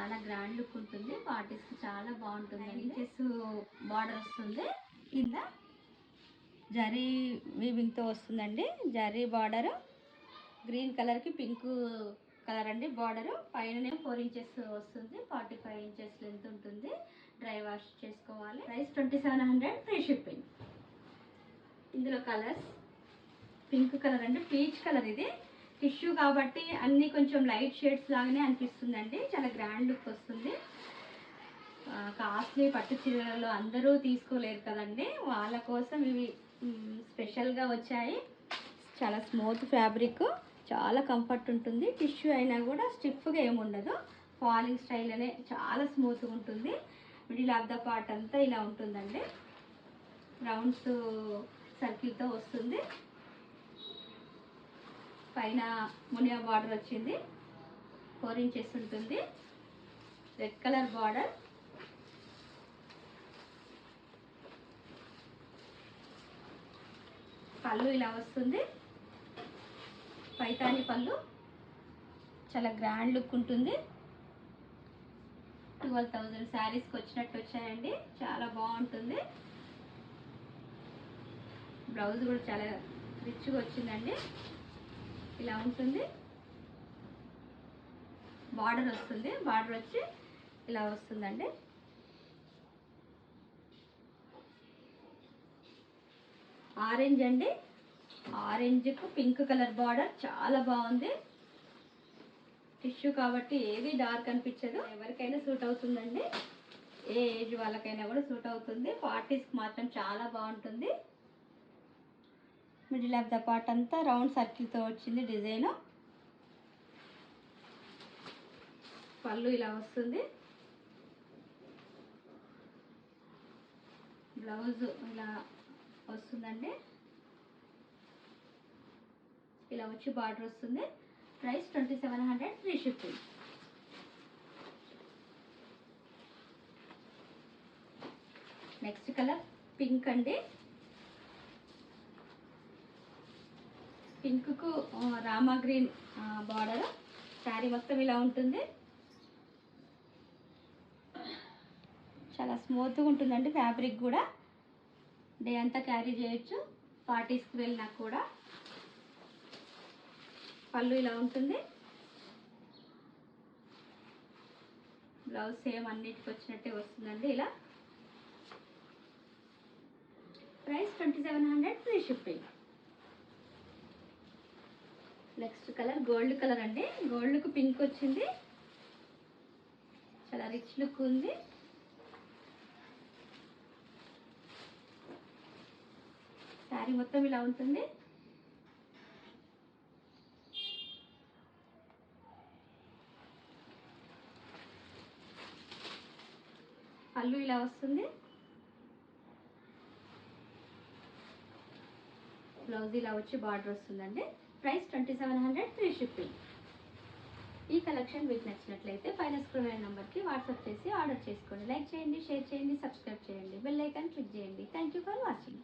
చాలా grand look ఉంటుంది. పార్టీస్కి చాలా బాగుంటుంది. ఇంచెస్ బార్డర్ వస్తుంది. కింద జరీ వీవింగ్తో వస్తుందండి. జరీ బార్డర్ గ్రీన్ కలర్కి పింక్ కలర్ అండి బార్డరు. పైన 4 ఇంచెస్ వస్తుంది. 45 ఇంచెస్ లెంత్ ఉంటుంది. డ్రై వాష్ చేసుకోవాలి. Price 2700, free shipping. ఇందులో కలర్స్ పింక్ కలర్ అండి, పీచ్ కలర్. ఇది టిష్యూ కాబట్టి అన్నీ కొంచెం లైట్ షేడ్స్ లాగానే అనిపిస్తుందండి. చాలా గ్రాండ్ లుక్ వస్తుంది. కాస్ట్లీ పట్టు చీరలలో అందరూ తీసుకోలేరు కదండి, వాళ్ళ కోసం ఇవి స్పెషల్గా వచ్చాయి. చాలా స్మూత్ ఫ్యాబ్రిక్, చాలా కంఫర్ట్ ఉంటుంది. టిష్యూ అయినా కూడా స్టిఫ్గా ఏముండదు. ఫాలింగ్ స్టైల్ అనే చాలా స్మూత్గా ఉంటుంది. మిడిల్ ఆఫ్ ద పార్ట్ అంతా ఇలా ఉంటుందండి. రౌండ్స్ సర్కిల్తో వస్తుంది. పైన మునియా బార్డర్ వచ్చింది. 4 ఇంచెస్ ఉంటుంది. Red colour border. పళ్ళు ఇలా వస్తుంది. పైతాని పళ్ళు చాలా గ్రాండ్ లుక్ ఉంటుంది. 12,000 శారీస్కి వచ్చినట్టు వచ్చాయండి. చాలా బాగుంటుంది. బ్లౌజ్ కూడా చాలా రిచ్గా వచ్చిందండి. ఇలా ఉంటుంది. బార్డర్ వస్తుంది. బార్డర్ వచ్చి ఇలా వస్తుందండి. ఆరెంజ్ అండి, ఆరెంజ్కు పింక్ కలర్ బార్డర్ చాలా బాగుంది. టిష్యూ కాబట్టి ఏది డార్క్ అనిపించదు. ఎవరికైనా సూట్ అవుతుందండి. ఏ ఏజ్ వాళ్ళకైనా కూడా సూట్ అవుతుంది. పార్టీస్కి మాత్రం చాలా బాగుంటుంది. మిడిల్ ఆఫ్ ద పార్ట్ అంతా రౌండ్ సర్కిల్తో వచ్చింది డిజైన్. పళ్ళు ఇలా వస్తుంది. బ్లౌజ్ ఇలా వస్తుందండి. ఇలా వచ్చి బార్డర్ వస్తుంది. Price 2700, free shipping. Next colour pink అండి. పింక్కు రామా గ్రీన్ బార్డర్. శారీ మొత్తం ఇలా ఉంటుంది. చాలా స్మూత్గా ఉంటుందండి ఫ్యాబ్రిక్ కూడా. డే అంతా క్యారీ చేయొచ్చు, పార్టీస్కి వెళ్ళినా కూడా. పళ్ళు ఇలా ఉంటుంది. బ్లౌజ్ సేమ్ అన్నిటికి వచ్చినట్టే వస్తుందండి. ఇలా price 2700, free shipping. Next colour gold colour అండి. గోల్డ్కు పింక్ వచ్చింది. చాలా రిచ్ లుక్ ఉంది. శారీ మొత్తం ఇలా ఉంటుంది. పళ్ళు ఇలా వస్తుంది. బ్లౌజ్ ఇలా వచ్చి బార్డర్ వస్తుందండి. Price 2700, free shipping. ఈ కలెక్షన్ మీకు నచ్చినట్లయితే పైన స్క్రోల్ అయిన నెంబర్కి వాట్సాప్ చేసి ఆర్డర్ చేసుకోండి. లైక్ చేయండి, షేర్ చేయండి, సబ్స్క్రైబ్ చేయండి, బెల్ ఐకాన్ క్లిక్ చేయండి. Thank you for watching.